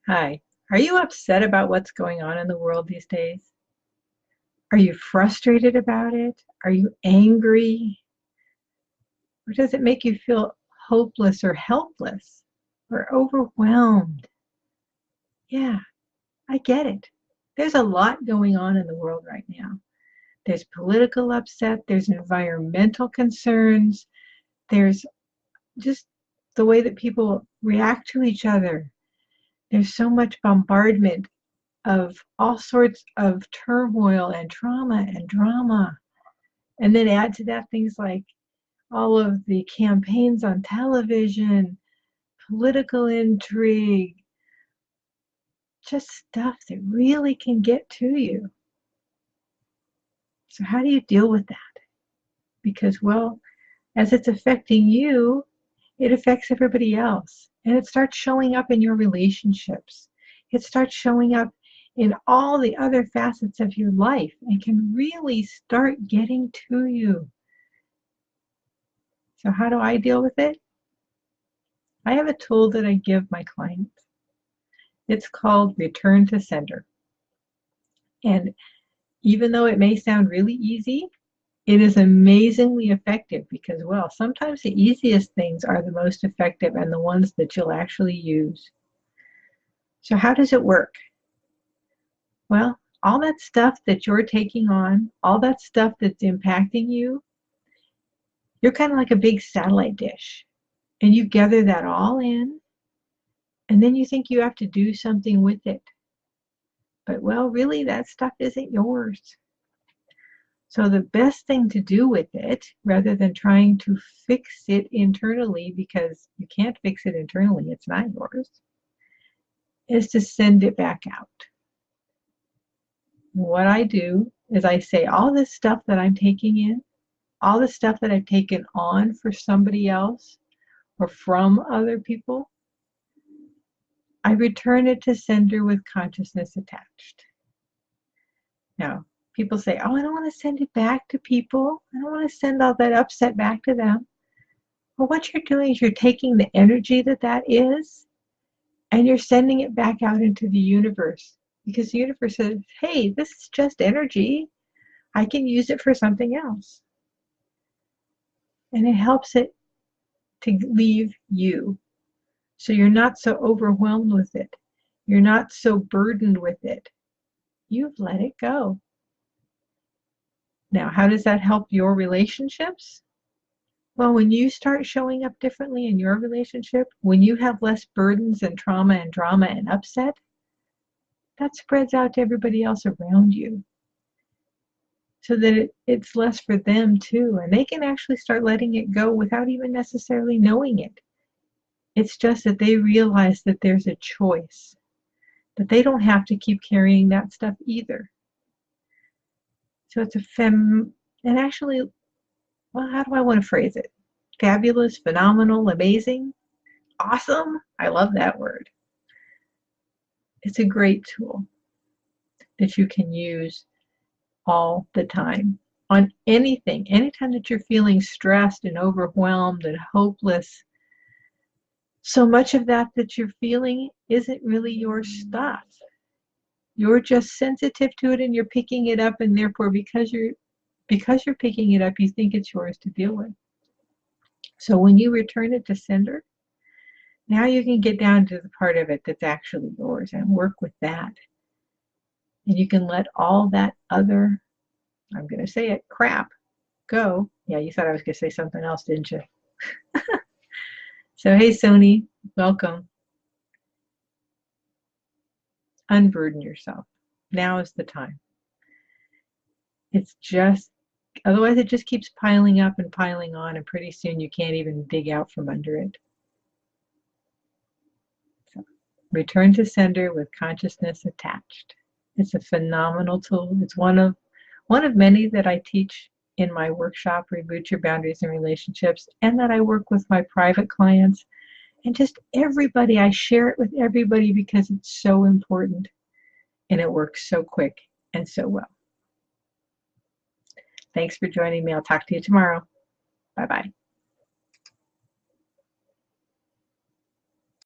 Hi. Are you upset about what's going on in the world these days? Are you frustrated about it? Are you angry? Or does it make you feel hopeless or helpless or overwhelmed? Yeah, I get it. There's a lot going on in the world right now. There's political upset, there's environmental concerns, there's just the way that people react to each other. There's so much bombardment of all sorts of turmoil and trauma and drama. And then add to that things like all of the campaigns on television, political intrigue, just stuff that really can get to you. So how do you deal with that? Because, well, as it's affecting you, it affects everybody else. And it starts showing up in your relationships. It starts showing up in all the other facets of your life and can really start getting to you. So how do I deal with it? I have a tool that I give my clients. It's called Return to Sender. And even though it may sound really easy, it is amazingly effective because, well, sometimes the easiest things are the most effective and the ones that you'll actually use. So how does it work? Well, all that stuff that you're taking on, all that stuff that's impacting you, you're kind of like a big satellite dish. And you gather that all in, and then you think you have to do something with it. But, well, really, that stuff isn't yours. So the best thing to do with it, rather than trying to fix it internally, because you can't fix it internally, it's not yours, is to send it back out. What I do is I say all this stuff that I'm taking in, all the stuff that I've taken on for somebody else or from other people, I return it to sender with consciousness attached. Now, people say, oh, I don't want to send it back to people. I don't want to send all that upset back to them. Well, what you're doing is you're taking the energy that is, and you're sending it back out into the universe. Because the universe says, hey, this is just energy. I can use it for something else. And it helps it to leave you. So you're not so overwhelmed with it. You're not so burdened with it. You've let it go. Now, how does that help your relationships? Well, when you start showing up differently in your relationship, when you have less burdens and trauma and drama and upset, that spreads out to everybody else around you. So that it's less for them too. And they can actually start letting it go without even necessarily knowing it. It's just that they realize that there's a choice, that they don't have to keep carrying that stuff either. So it's and actually, well, how do I want to phrase it? Fabulous, phenomenal, amazing, awesome. I love that word. It's a great tool that you can use all the time on anything. Anytime that you're feeling stressed and overwhelmed and hopeless, so much of that you're feeling isn't really your stuff. You're just sensitive to it and you're picking it up, and therefore because you're picking it up, you think it's yours to deal with. So when you return it to sender, now you can get down to the part of it that's actually yours and work with that. And you can let all that other, I'm going to say it, crap, go. Yeah, you thought I was going to say something else, didn't you? So, hey, Sony, welcome. Unburden yourself. Now is the time. It's just, otherwise it just keeps piling up and piling on, and pretty soon you can't even dig out from under it. So, return to sender with consciousness attached. It's a phenomenal tool. It's one of many that I teach in my workshop, Reboot Your Boundaries and Relationships, and that I work with my private clients. And just everybody, I share it with everybody because it's so important and it works so quick and so well. Thanks for joining me. I'll talk to you tomorrow. Bye-bye.